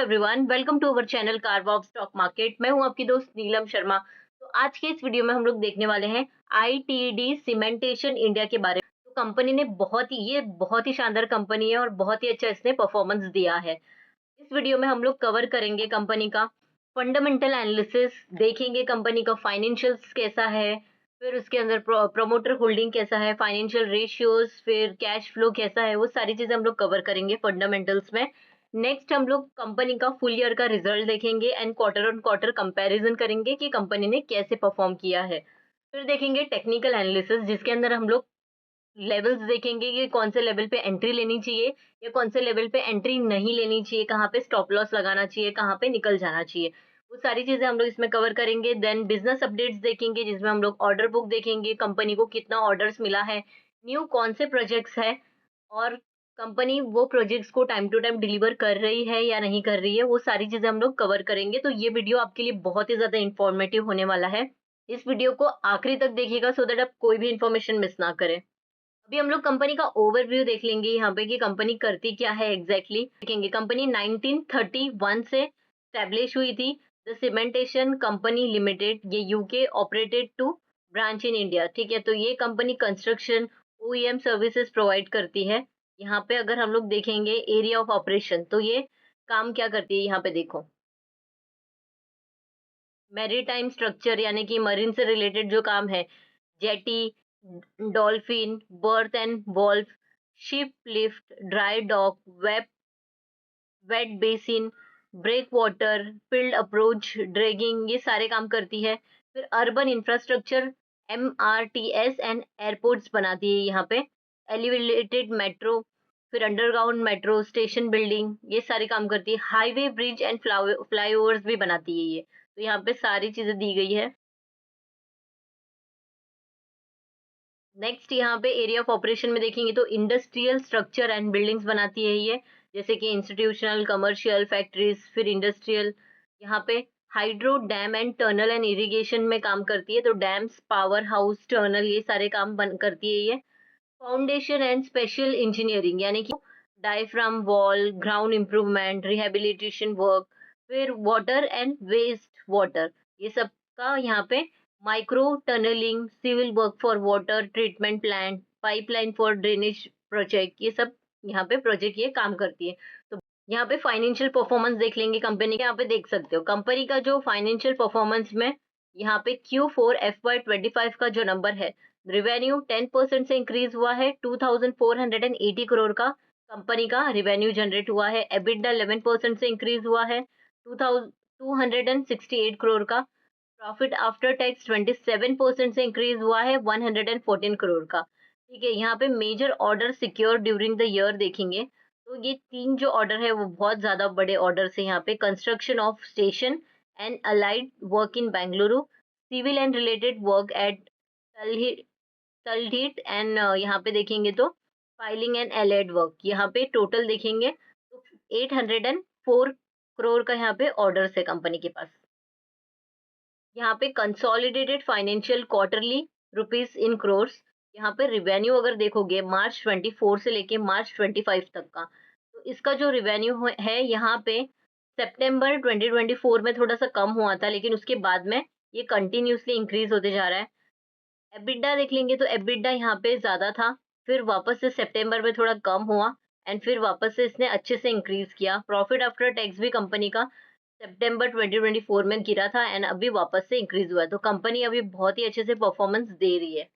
Everyone, welcome to our channel कारवॉब stock market. मैं हूं आपकी दोस्त नीलम शर्मा। तो आज के इस वीडियो में हम लोग देखने वाले हैं आईटीडी सीमेंटेशन इंडिया के बारे में। तो कंपनी ने बहुत ही शानदार कंपनी है और बहुत ही अच्छा इसने परफॉर्मेंस दिया है। इस वीडियो में हम लोग कवर करेंगे कंपनी का फंडामेंटल एनालिसिस, देखेंगे कंपनी का फाइनेंशियल्स कैसा है, फिर उसके अंदर प्रोमोटर होल्डिंग कैसा है, फाइनेंशियल रेशियोज, फिर कैश फ्लो कैसा है, वो सारी चीजें हम लोग कवर करेंगे फंडामेंटल्स में। नेक्स्ट हम लोग कंपनी का फुल ईयर का रिजल्ट देखेंगे and quarter on quarter comparison करेंगे कि कंपनी ने कैसे परफॉर्म किया है। फिर देखेंगे टेक्निकल एनालिसिस, जिसके अंदर हम लोग लेवल्स देखेंगे कि कौन से लेवल पे एंट्री लेनी चाहिए या कौन से लेवल पे एंट्री नहीं लेनी चाहिए, कहाँ पे स्टॉप लॉस लगाना चाहिए, कहाँ पे निकल जाना चाहिए। वो सारी चीजें हम लोग इसमें कवर करेंगे। देन बिजनेस अपडेट्स देखेंगे, जिसमें हम लोग ऑर्डर बुक देखेंगे, कंपनी को कितना ऑर्डर्स मिला है, न्यू कौन से प्रोजेक्ट्स है, और कंपनी वो प्रोजेक्ट्स को टाइम टू टाइम डिलीवर कर रही है या नहीं कर रही है। वो सारी चीजें हम लोग कवर करेंगे। तो ये वीडियो आपके लिए बहुत ही ज्यादा इंफॉर्मेटिव होने वाला है। इस वीडियो को आखिरी तक देखिएगा सो दैट आप कोई भी इंफॉर्मेशन मिस ना करें। अभी हम लोग कंपनी का ओवरव्यू देख लेंगे यहाँ पे कि कंपनी करती क्या है एग्जैक्टली देखेंगे। कंपनी 1931 से स्टैब्लिश हुई थी। द सीमेंटेशन कंपनी लिमिटेड, ये UK operated two branch in India. ठीक है, तो ये company construction OEM services provide करती है। यहाँ पे अगर हम लोग देखेंगे एरिया ऑफ ऑपरेशन, तो ये काम क्या करती है यहाँ पे देखो। मैरीटाइम स्ट्रक्चर यानी कि मरीन से रिलेटेड जो काम है, jetty, dolphin, berth and valve, ship lift, dry dock, wet basin, break water, field approach, dragging, ये सारे काम करती है। फिर urban infrastructure, MRTS and airports बनाती है यहाँ पे। एलिवेटेड मेट्रो, फिर अंडरग्राउंड मेट्रो स्टेशन बिल्डिंग, ये सारे काम करती है। हाईवे ब्रिज एंड फ्लाईओवर्स भी बनाती है ये। तो यहाँ पे सारी चीजें दी गई है। नेक्स्ट यहाँ पे एरिया ऑफ ऑपरेशन में देखेंगे तो इंडस्ट्रियल स्ट्रक्चर एंड बिल्डिंग्स बनाती है ये, जैसे कि इंस्टीट्यूशनल, कमर्शियल, फैक्ट्रीज, फिर इंडस्ट्रियल। यहाँ पे hydro, dam and tunnel and irrigation में काम करती है। तो डैम्स, पावर हाउस, टनल, ये सारे काम बन करती है ये। फाउंडेशन एंड स्पेशल इंजीनियरिंग यानी कि diaphragm wall, ground improvement, rehabilitation work, फिर वाटर एंड वेस्ट वाटर, ये सब का यहाँ पे micro tunneling, civil work for water treatment plant, pipeline for drainage project, ये सब यहाँ पे प्रोजेक्ट ये काम करती है। तो यहाँ पे फाइनेंशियल परफॉर्मेंस देख लेंगे कंपनी के। यहाँ पे देख सकते हो कंपनी का जो फाइनेंशियल परफॉर्मेंस में यहाँ पे Q4 FY25 का जो नंबर है, रिवेन्यू 10% से इंक्रीज हुआ है। 2480 करोड़ का कंपनी का रिवेन्यू जनरेट हुआ है। एबिटडा 11% से इंक्रीज हुआ है, 2268 करोड़ का। प्रॉफिट आफ्टर टैक्स 27% से इंक्रीज हुआ है, 114 करोड़ का। ठीक है, यहाँ पे major order secure during the year देखेंगे तो ये तीन जो ऑर्डर है वो बहुत ज्यादा बड़े ऑर्डर है। यहाँ पे construction of station and allied work in Bengaluru, civil and related work at तलडीट एंड यहाँ पे देखेंगे तो फाइलिंग एंड एलाइड वर्क। यहाँ पे टोटल देखेंगे तो 804 करोड़ का यहाँ पे ऑर्डर्स है कंपनी के पास। यहाँ पे consolidated financial quarterly rupees in crores. यहाँ पे रिवेन्यू अगर देखोगे मार्च 24 से लेके मार्च 25 तक का, तो इसका जो रिवेन्यू है यहाँ पे सितंबर 2024 में थोड़ा सा कम हुआ था, लेकिन उसके बाद में ये कंटिन्यूसली इंक्रीज होते जा रहा है। एबिटडा देख लेंगे तो एबिटडा यहाँ पे ज्यादा था, फिर वापस से सितंबर में थोड़ा कम हुआ एंड फिर वापस से इसने अच्छे से इंक्रीज किया। प्रॉफिट आफ्टर टैक्स भी कंपनी का सितंबर 2024 में गिरा था एंड अभी वापस से इंक्रीज हुआ है। तो कंपनी अभी बहुत ही अच्छे से परफॉर्मेंस दे रही है।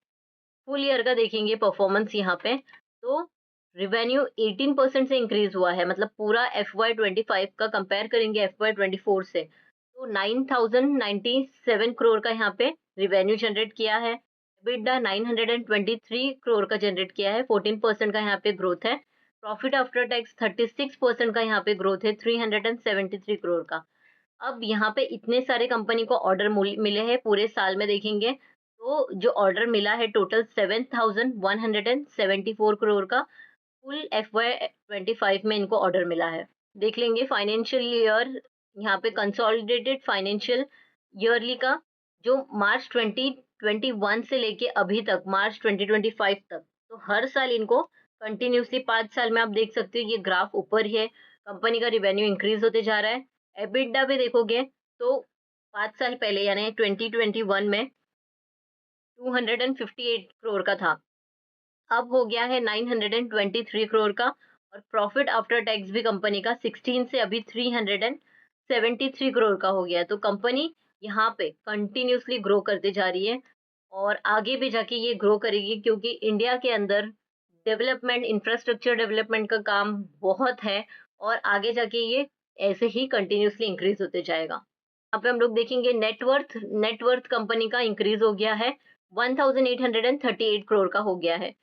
फुल ईयर का देखेंगे परफॉर्मेंस यहाँ पे, तो रिवेन्यू 18% से इंक्रीज हुआ है। मतलब पूरा FY25 का कंपेयर करेंगे FY24 से, तो 9097 करोड़ का यहाँ पे रिवेन्यू जनरेट किया है। EBITDA 923 करोड़ का जनरेट किया है, 14% का यहाँ पे ग्रोथ है। प्रॉफिट आफ्टर टैक्स 36% का यहाँ पे ग्रोथ है, 373 करोड़ का। अब यहाँ पे इतने सारे कंपनी को ऑर्डर मिले हैं पूरे साल में देखेंगे तो जो ऑर्डर मिला है टोटल 7174 करोड़ का फुल FY25 में इनको ऑर्डर मिला है। देख लेंगे फाइनेंशियल ईयर, यहाँ पे कंसोलिडेटेड फाइनेंशियल ईयरली का जो मार्च 2021 से लेके अभी तक मार्च 2025 तक, तो हर साल इनको कंटिन्यूसली 5 साल में आप देख सकते हो ये ग्राफ ऊपर ही है। कंपनी का रिवेन्यू इंक्रीज होते जा रहा है। एबिटडा भी देखोगे तो 5 साल पहले यानी 2021 में 258 करोड़ का था, अब हो गया है 923 करोड़ का। और प्रॉफिट आफ्टर टैक्स भी कंपनी का 16 से अभी 373 करोड़ का हो गया है। तो कंपनी यहाँ पे कंटिन्यूसली ग्रो करते जा रही है और आगे भी जाके ये ग्रो करेगी, क्योंकि इंडिया के अंदर डेवलपमेंट, इंफ्रास्ट्रक्चर डेवलपमेंट का काम बहुत है और आगे जाके ये ऐसे ही कंटिन्यूसली इंक्रीज होते जाएगा। यहाँ पे हम लोग देखेंगे नेटवर्थ कंपनी का इंक्रीज हो गया है, 1838 करोड़ का हो गया है।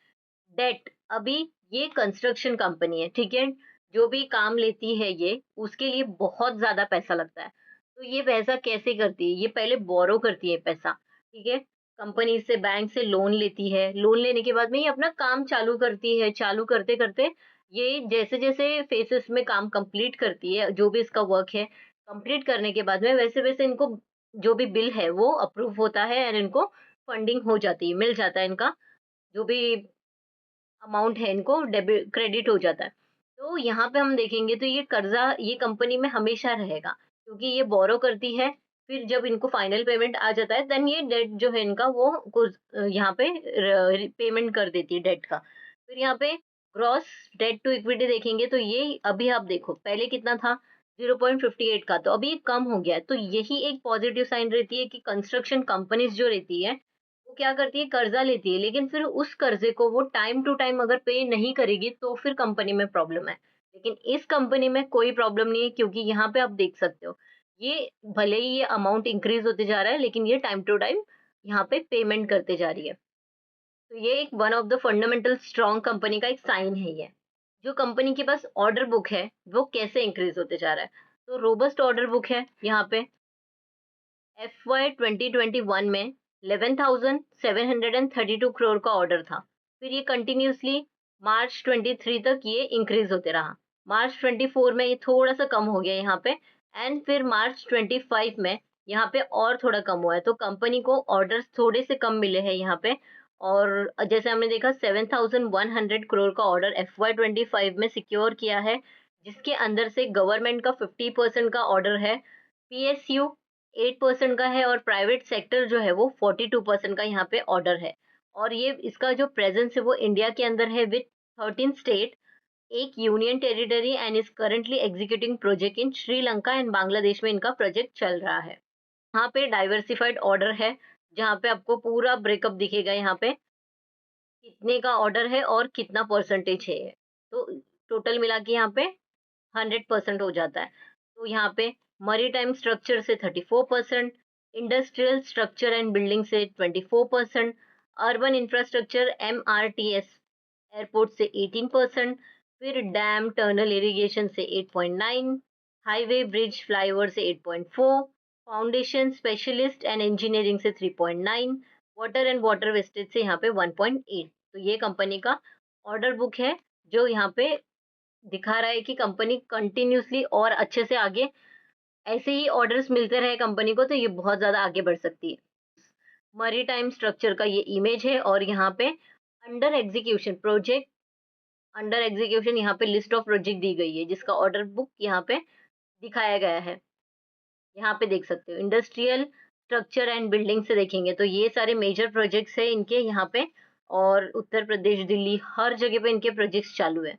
डेट, अभी ये कंस्ट्रक्शन कंपनी है, ठीक है, जो भी काम लेती है ये, उसके लिए बहुत ज्यादा पैसा लगता है। तो ये पैसा कैसे करती है, ये पहले बोरो करती है पैसा, ठीक है, कंपनी से, बैंक से लोन लेती है। लोन लेने के बाद में ये अपना काम चालू करती है। चालू करते करते ये जैसे जैसे फेसेस में काम कंप्लीट करती है, जो भी इसका वर्क है कंप्लीट करने के बाद में, वैसे वैसे इनको जो भी बिल है वो अप्रूव होता है और इनको फंडिंग हो जाती है, मिल जाता है इनका जो भी अमाउंट है, इनको डेबिट क्रेडिट हो जाता है। तो यहाँ पे हम देखेंगे तो ये कर्जा ये कंपनी में हमेशा रहेगा, क्योंकि ये बोरो करती है, फिर जब इनको फाइनल पेमेंट आ जाता है देन ये डेट जो है इनका वो कुछ यहाँ पे पेमेंट कर देती है डेट का। फिर यहाँ पे ग्रॉस डेट टू इक्विटी देखेंगे तो ये अभी आप देखो पहले कितना था, 0.58 का, तो अभी ये कम हो गया है। तो यही एक पॉजिटिव साइन रहती है कि कंस्ट्रक्शन कंपनीज जो रहती है वो क्या करती है, कर्जा लेती है, लेकिन फिर उस कर्जे को वो टाइम टू टाइम अगर पे नहीं करेगी तो फिर कंपनी में प्रॉब्लम है। लेकिन इस कंपनी में कोई प्रॉब्लम नहीं है, क्योंकि यहाँ पे आप देख सकते हो ये भले ही ये अमाउंट इंक्रीज होते जा रहा है, लेकिन ये टाइम टू टाइम यहाँ पे पेमेंट करते जा रही है। तो ये एक one of the fundamental strong company का एक साइन है ये। जो कंपनी के पास ऑर्डर बुक है वो कैसे इंक्रीज होते जा रहा है, तो रोबस्ट ऑर्डर बुक है यहाँ पे। FY 2021 में 11,732 करोड़ का ऑर्डर था। फिर ये कंटिन्यूसली मार्च 23 तक ये इंक्रीज होते रहा। मार्च 24 में ये थोड़ा सा कम हो गया यहाँ पे, एंड फिर मार्च 25 में यहाँ पे और थोड़ा कम हुआ है। तो कंपनी को ऑर्डर्स थोड़े से कम मिले हैं यहाँ पे। और जैसे हमने देखा 7,100 करोड़ का ऑर्डर FY 25 में सिक्योर किया है, जिसके अंदर से गवर्नमेंट का 50% का ऑर्डर है, PSU 8% का है और प्राइवेट सेक्टर जो है वो 42% का यहाँ पे ऑर्डर है। और ये इसका जो प्रेजेंस है वो इंडिया के अंदर है विथ 13 स्टेट, एक union territory, and is currently executing project in Sri Lanka and Bangladesh में इनका प्रोजेक्ट चल रहा है। यहाँ पे डाइवर्सिफाइड ऑर्डर है, जहाँ पे आपको पूरा ब्रेकअप दिखेगा, यहाँ पे कितने का ऑर्डर है और कितना परसेंटेज है। तो टोटल मिला के यहाँ पे 100% हो जाता है। तो यहाँ पे मरीटाइम स्ट्रक्चर से 34%, इंडस्ट्रियल स्ट्रक्चर एंड बिल्डिंग से 24%, अर्बन इंफ्रास्ट्रक्चर MRTS एयरपोर्ट से 18%, फिर डैम टर्नल इरिगेशन से 8.9, हाईवे ब्रिज फ्लाईओवर से 8.4, फाउंडेशन स्पेशलिस्ट एंड इंजीनियरिंग से 3.9, वाटर एंड वाटर वेस्टेज से यहाँ पे 1.8। तो ये कंपनी का ऑर्डर बुक है, जो यहाँ पे दिखा रहा है कि कंपनी कंटिन्यूसली और अच्छे से आगे ऐसे ही ऑर्डर्स मिलते रहे कंपनी को तो ये बहुत ज्यादा आगे बढ़ सकती है। मरीटाइम स्ट्रक्चर का ये इमेज है और यहाँ पे under execution project, under execution यहाँ पे लिस्ट ऑफ प्रोजेक्ट दी गई है, जिसका ऑर्डर बुक यहाँ पे दिखाया गया है। यहाँ पे देख सकते हो इंडस्ट्रियल स्ट्रक्चर एंड बिल्डिंग से देखेंगे तो ये सारे मेजर प्रोजेक्ट्स है इनके यहाँ पे, और उत्तर प्रदेश, दिल्ली, हर जगह पे इनके प्रोजेक्ट्स चालू है।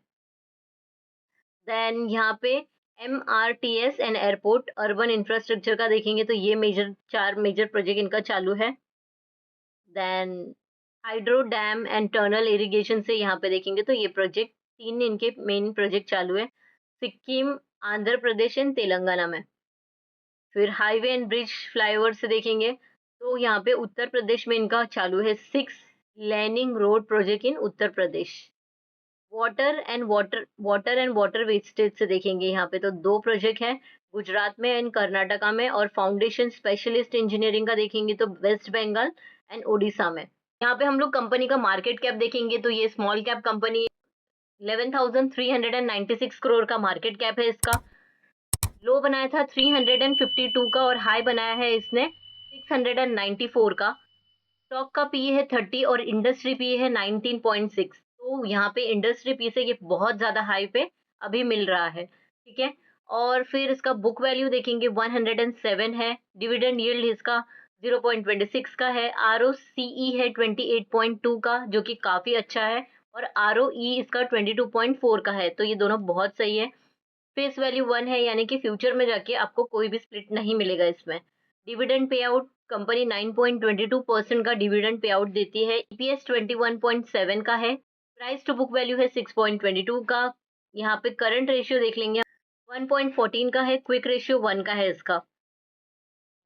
देन यहाँ पे MRTS and airport urban infrastructure का देखेंगे तो ये चार मेजर प्रोजेक्ट इनका चालू है। Then hydro dam and tunnel irrigation से यहाँ पे देखेंगे तो ये प्रोजेक्ट तीन इनके मेन प्रोजेक्ट चालू है, सिक्किम, आंध्र प्रदेश एंड तेलंगाना में। फिर हाईवे एंड ब्रिज फ्लाईओवर से देखेंगे तो यहाँ पे उत्तर प्रदेश में इनका चालू है 6 laning road project in Uttar Pradesh. Water and water wastage से देखेंगे यहाँ पे तो 2 प्रोजेक्ट हैं, गुजरात में एंड कर्नाटका में। और फाउंडेशन स्पेशलिस्ट इंजीनियरिंग का देखेंगे तो वेस्ट बंगाल एंड ओडिशा में। यहाँ पे हम लोग कंपनी का मार्केट कैप देखेंगे तो ये स्मॉल कैप कंपनी, 11,396 करोड़ का मार्केट कैप है इसका। लो बनाया था 352 का और हाई बनाया है इसने 694 का। स्टॉक का पी है 30 और इंडस्ट्री पी है 19.6। तो यहाँ पे इंडस्ट्री पी से ये बहुत ज्यादा हाई पे अभी मिल रहा है। ठीक है। और फिर इसका बुक वैल्यू देखेंगे 107 है, डिविडेंड यील्ड इसका 0.26 का है, आरओसीई है 28.2 का जो कि काफ़ी अच्छा है, और आरओई इसका 22.4 का है, तो ये दोनों बहुत सही है। फेस वैल्यू 1 है, यानी कि फ्यूचर में जाके आपको कोई भी स्प्लिट नहीं मिलेगा इसमें। डिविडेंड पे आउट कंपनी 9.22% का डिविडेंड पे आउट देती है, ईपीएस 21.7 का है, प्राइस टू बुक वैल्यू है 6.22 का। यहाँ पे करंट रेशियो देख लेंगे 1.14 का है, क्विक रेशियो 1 का है इसका।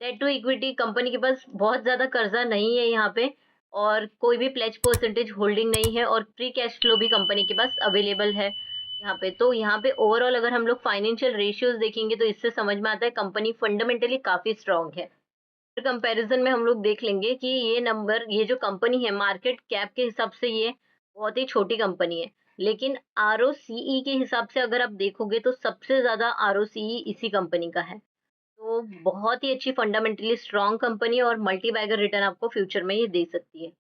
डेट टू इक्विटी कंपनी के पास बहुत ज़्यादा कर्जा नहीं है यहाँ पे, और कोई भी प्लेज परसेंटेज होल्डिंग नहीं है, और फ्री कैश फ्लो भी कंपनी के पास अवेलेबल है यहाँ पे। तो यहाँ पे ओवरऑल अगर हम लोग फाइनेंशियल रेशियोज देखेंगे तो इससे समझ में आता है कंपनी फंडामेंटली काफ़ी स्ट्रांग है। कंपैरिजन में हम लोग देख लेंगे कि ये नंबर, ये जो कंपनी है मार्केट कैप के हिसाब से ये बहुत ही छोटी कंपनी है, लेकिन आरओसीई के हिसाब से अगर आप देखोगे तो सबसे ज़्यादा आरओसीई इसी कंपनी का है। तो बहुत ही अच्छी फंडामेंटली स्ट्रांग कंपनी है, और मल्टी बैगर रिटर्न आपको फ्यूचर में ये दे सकती है।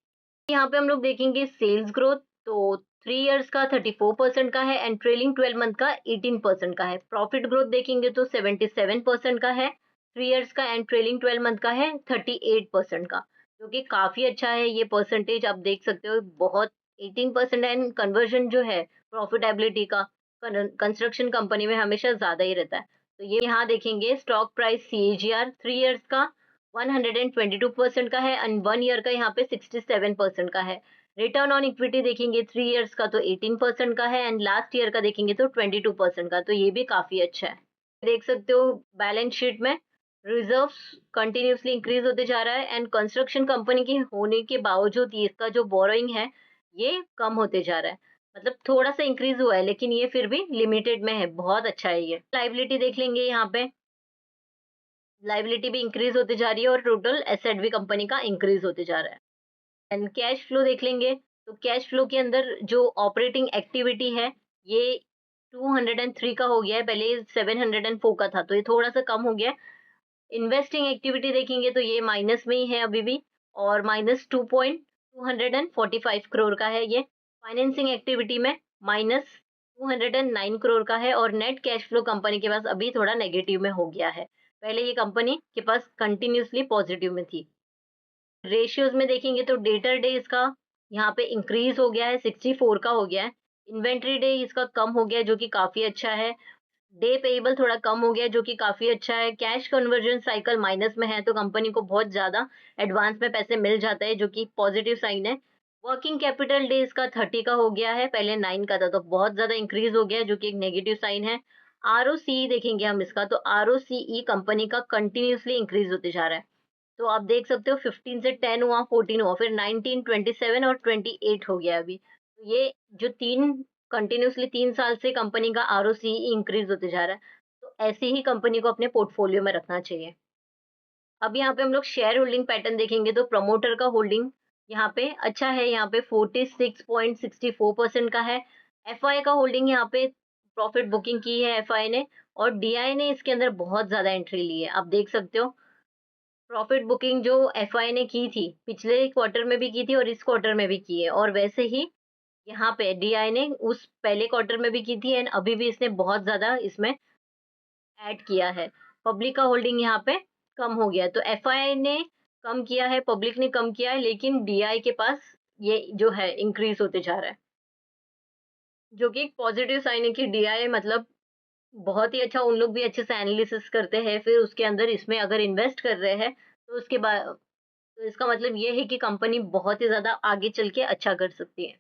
यहाँ पे हम लोग देखेंगे सेल्स ग्रोथ, तो 3 इयर्स का 34% का है, एंड ट्रेलिंग 12 मंथ का 18% का है। प्रॉफिट ग्रोथ देखेंगे तो 77% का है 3 इयर्स का, एंड ट्रेलिंग 12 मंथ का है 38% का, जो कि काफ़ी अच्छा है। ये परसेंटेज आप देख सकते हो बहुत 18%, एंड कन्वर्जन जो है प्रॉफिटेबिलिटी का कंस्ट्रक्शन कंपनी में हमेशा ज़्यादा ही रहता है। तो ये यहाँ देखेंगे स्टॉक प्राइस सीएजीआर 3 इयर्स का 122% का है, एंड 1 ईयर का यहाँ पे 67% का है। रिटर्न ऑन इक्विटी देखेंगे 3 इयर्स का तो 18% का है, एंड लास्ट ईयर का देखेंगे तो 22% का, तो ये भी काफ़ी अच्छा है। देख सकते हो बैलेंस शीट में रिजर्व्स कंटिन्यूअसली इंक्रीज होते जा रहा है, एंड कंस्ट्रक्शन कंपनी की होने के बावजूद ये इसका जो बोरोइंग है ये कम होते जा रहा है। मतलब थोड़ा सा इंक्रीज हुआ है, लेकिन ये फिर भी लिमिटेड में है, बहुत अच्छा है ये। लाइबिलिटी देख लेंगे यहाँ पे, लाइबिलिटी भी इंक्रीज होते जा रही है, और टोटल एसेट भी कंपनी का इंक्रीज होते जा रहा है। एंड कैश फ्लो देख लेंगे, तो कैश फ्लो के अंदर जो ऑपरेटिंग एक्टिविटी है ये 203 का हो गया है, पहले 704 का था, तो ये थोड़ा सा कम हो गया है। इन्वेस्टिंग एक्टिविटी देखेंगे तो ये माइनस में ही है अभी भी, और माइनस 2.245 करोड़ का है ये। फाइनेंसिंग एक्टिविटी में माइनस 209 करोड़ का है, और नेट कैश फ्लो कंपनी के पास अभी थोड़ा नेगेटिव में हो गया है। पहले ये कंपनी के पास कंटिन्यूअसली पॉजिटिव में थी। रेशियोज में देखेंगे तो डेटर डे इसका यहाँ पे इंक्रीज हो गया है, 64 का हो गया है। इन्वेंट्री डे इसका कम हो गया है, जो कि काफी अच्छा है। डे पेएबल थोड़ा कम हो गया है, जो कि काफी अच्छा है। कैश कन्वर्जन साइकिल माइनस में है, तो कंपनी को बहुत ज्यादा एडवांस में पैसे मिल जाता है, जो कि पॉजिटिव साइन है। वर्किंग कैपिटल डे इसका 30 का हो गया है, पहले 9 का था, तो बहुत ज्यादा इंक्रीज हो गया है, जो कि एक नेगेटिव साइन है। आरओसीई देखेंगे हम इसका, तो आरओसीई कंपनी का कंटिन्यूअसली इंक्रीज होते जा रहा है। तो आप देख सकते हो 15 से 10 हुआ, 14 हुआ, फिर 19, 27 और 28 हो गया अभी। तो ये जो 3 साल से कंपनी का आरओसी इंक्रीज होते जा रहा है। तो ऐसे ही कंपनी को अपने पोर्टफोलियो में रखना चाहिए। अब यहाँ पे हम लोग शेयर होल्डिंग पैटर्न देखेंगे, तो प्रमोटर का होल्डिंग यहाँ पे अच्छा है, यहाँ पे 46.64% का है। एफआई का होल्डिंग यहाँ पे प्रॉफिट बुकिंग की है एफआई ने, और डीआई ने इसके अंदर बहुत ज्यादा एंट्री ली है। आप देख सकते हो प्रॉफिट बुकिंग जो एफआई ने की थी, पिछले क्वार्टर में भी की थी और इस क्वार्टर में भी की है, और वैसे ही यहाँ पे डीआई ने उस पहले क्वार्टर में भी की थी, एंड अभी भी इसने बहुत ज़्यादा इसमें ऐड किया है। पब्लिक का होल्डिंग यहाँ पे कम हो गया है, तो एफआई ने कम किया है, पब्लिक ने कम किया है, लेकिन डीआई के पास ये जो है इंक्रीज होते जा रहा है, जो कि एक पॉजिटिव साइन है कि डीआई मतलब बहुत ही अच्छा, उन लोग भी अच्छे से एनालिसिस करते हैं, फिर उसके अंदर इसमें अगर इन्वेस्ट कर रहे हैं तो उसके बाद, तो इसका मतलब ये है कि कंपनी बहुत ही ज़्यादा आगे चल के अच्छा कर सकती है।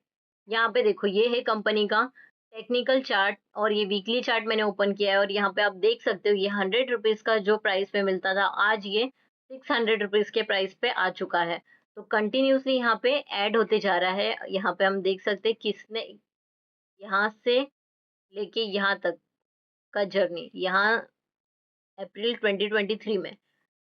यहाँ पे देखो ये है कंपनी का टेक्निकल चार्ट, और ये वीकली चार्ट मैंने ओपन किया है, और यहाँ पे आप देख सकते हो ये 100 रुपीज़ का जो प्राइस पे मिलता था, आज ये 600 रुपीज़ के प्राइस पे आ चुका है। तो कंटिन्यूसली यहाँ पे ऐड होते जा रहा है। यहाँ पे हम देख सकते हैं किसने यहाँ से लेके यहाँ तक का जर्नी, यहाँ अप्रैल 2023 में,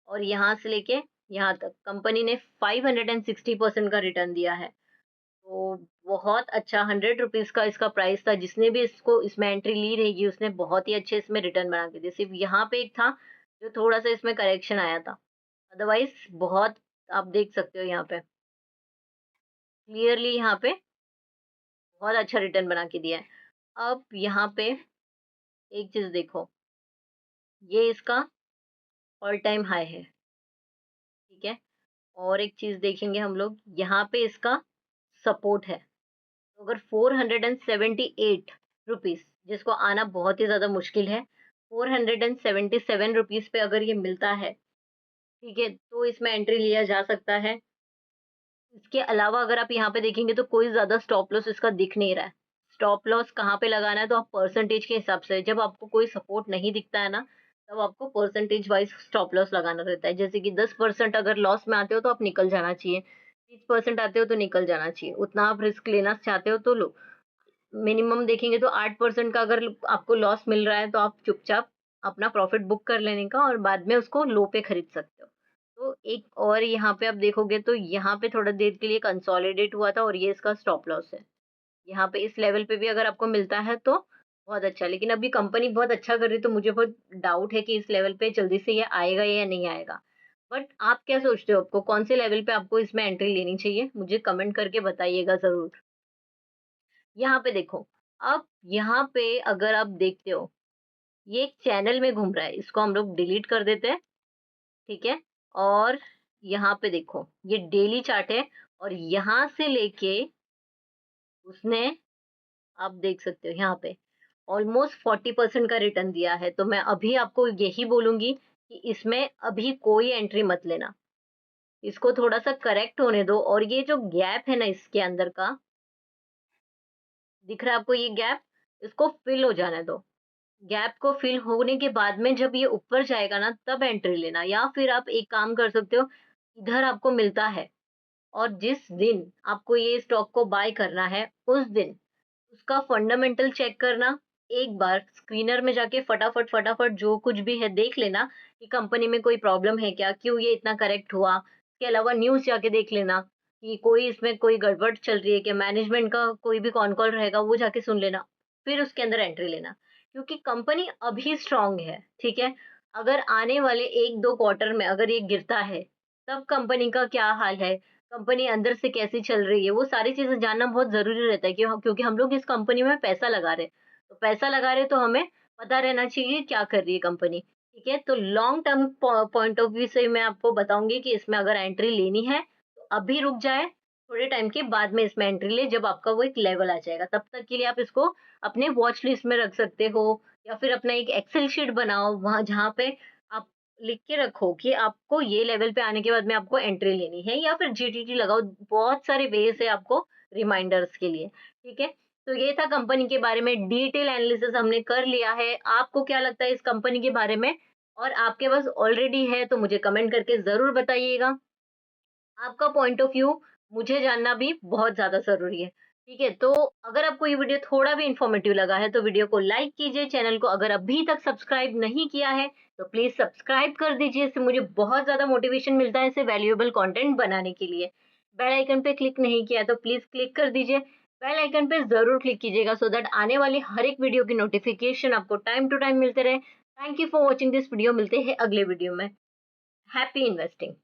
और यहाँ से लेके यहाँ तक कंपनी ने 560% का रिटर्न दिया है। तो बहुत अच्छा, 100 रुपीज़ का इसका प्राइस था। जिसने भी इसको इसमें एंट्री ली रहेगी उसने बहुत ही अच्छे इसमें रिटर्न बना के दिए। सिर्फ यहाँ पे एक था जो थोड़ा सा इसमें करेक्शन आया था, अदरवाइज बहुत, आप देख सकते हो यहाँ पे क्लियरली, यहाँ पे बहुत अच्छा रिटर्न बना के दिया है। अब यहाँ पे एक चीज देखो, ये इसका ऑल टाइम हाई है, ठीक है। और एक चीज देखेंगे हम लोग, यहाँ पे इसका सपोर्ट है। तो अगर 478 रुपीज, जिसको आना बहुत ही ज्यादा मुश्किल है, 477 रुपीज पे अगर ये मिलता है, ठीक है, तो इसमें एंट्री लिया जा सकता है। इसके अलावा अगर आप यहाँ पे देखेंगे तो कोई ज़्यादा स्टॉप लॉस इसका दिख नहीं रहा है। स्टॉप लॉस कहाँ पे लगाना है, तो आप परसेंटेज के हिसाब से, जब आपको कोई सपोर्ट नहीं दिखता है ना, तब आपको परसेंटेज वाइज़ स्टॉप लॉस लगाना रहता है। जैसे कि 10% अगर लॉस में आते हो तो आप निकल जाना चाहिए, 30% आते हो तो निकल जाना चाहिए। उतना आप रिस्क लेना चाहते हो तो लो। मिनिमम देखेंगे तो 8% का अगर आपको लॉस मिल रहा है तो आप चुपचाप अपना प्रॉफिट बुक कर लेने का और बाद में उसको लो पे खरीद सकते हो। तो एक और यहाँ पे आप देखोगे तो यहाँ पे थोड़ा देर के लिए कंसोलिडेट हुआ था और ये इसका स्टॉप लॉस है। यहाँ पे इस लेवल पे भी अगर आपको मिलता है तो बहुत अच्छा, लेकिन अभी कंपनी बहुत अच्छा कर रही है तो मुझे बहुत डाउट है कि इस लेवल पे जल्दी से ये आएगा या नहीं आएगा। बट आप क्या सोचते हो, आपको कौन से लेवल पे आपको इसमें एंट्री लेनी चाहिए? मुझे कमेंट करके बताइएगा ज़रूर। यहाँ पे देखो, अब यहाँ पे अगर आप देखते हो, ये एक चैनल में घूम रहा है, इसको हम लोग डिलीट कर देते हैं, ठीक है? और यहाँ पे देखो, ये डेली चार्ट है और यहाँ से लेके उसने, आप देख सकते हो यहाँ पे ऑलमोस्ट 40% का रिटर्न दिया है। तो मैं अभी आपको यही बोलूँगी कि इसमें अभी कोई एंट्री मत लेना। इसको थोड़ा-सा करेक्ट होने दो और ये जो गैप है ना इसके अंदर का, दिख रहा है आपको ये गैप? इसको फिल हो जाने दो। गैप को फिल होने के बाद में जब ये ऊपर जाएगा ना तब एंट्री लेना, या फिर आप एक काम कर सकते हो, इधर आपको मिलता है और जिस दिन आपको ये स्टॉक को बाय करना है उस दिन उसका फंडामेंटल चेक करना। एक बार स्क्रीनर में जाके फटाफट फटाफट जो कुछ भी है देख लेना कि कंपनी में कोई प्रॉब्लम है क्या, क्यों ये इतना करेक्ट हुआ। इसके अलावा न्यूज़ जाके देख लेना कि कोई इसमें कोई गड़बड़ चल रही है क्या, मैनेजमेंट का कोई भी कॉन कॉल रहेगा वो जाके सुन लेना, फिर उसके अंदर एंट्री लेना। क्योंकि कंपनी अभी स्ट्रांग है, ठीक है। अगर आने वाले 1-2 क्वार्टर में अगर ये गिरता है, तब कंपनी का क्या हाल है, कंपनी अंदर से कैसी चल रही है, वो सारी चीज़ें जानना बहुत ज़रूरी रहता है, क्योंकि हम लोग इस कंपनी में पैसा लगा रहे हैं। तो पैसा लगा रहे हैं तो हमें पता रहना चाहिए क्या कर रही है कंपनी, ठीक है? तो long term point of view से मैं आपको बताऊँगी कि इसमें अगर एंट्री लेनी है, तो अभी रुक जाए, थोड़े टाइम के बाद में इसमें एंट्री लें जब आपका वो एक लेवल आ जाएगा। तब तक के लिए आप इसको अपने वॉच लिस्ट में रख सकते हो या फिर अपना एक एक्सेल शीट बनाओ, वहाँ जहाँ पे आप लिख के रखो कि आपको ये लेवल पे आने के बाद में आपको एंट्री लेनी है, या फिर जीटीटी लगाओ। बहुत सारे वेज है आपको रिमाइंडर्स के लिए, ठीक है। तो ये था कंपनी के बारे में डिटेल एनालिसिस हमने कर लिया है। आपको क्या लगता है इस कंपनी के बारे में, और आपके पास ऑलरेडी है तो मुझे कमेंट करके जरूर बताइएगा। आपका पॉइंट ऑफ व्यू मुझे जानना भी बहुत ज़्यादा ज़रूरी है। ठीक है? तो अगर आपको ये वीडियो थोड़ा भी इन्फॉर्मेटिव लगा है, तो वीडियो को लाइक कीजिए। चैनल को अगर अभी तक सब्सक्राइब नहीं किया है, तो प्लीज़ सब्सक्राइब कर दीजिए। इससे मुझे बहुत ज़्यादा मोटिवेशन मिलता है, ऐसे वैल्यूएबल कंटेंट बनाने के लिए। बेल आइकन पे क्लिक नहीं किया है, तो प्लीज़ क्लिक कर दीजिए। बेल आइकन पे ज़रूर क्लिक कीजिएगा सो दैट आने वाली हर एक वीडियो की नोटिफ़िकेशन आपको टाइम टू टाइम मिलते रहे। Thank you for watching this video. मिलते हैं अगले वीडियो में। Happy investing.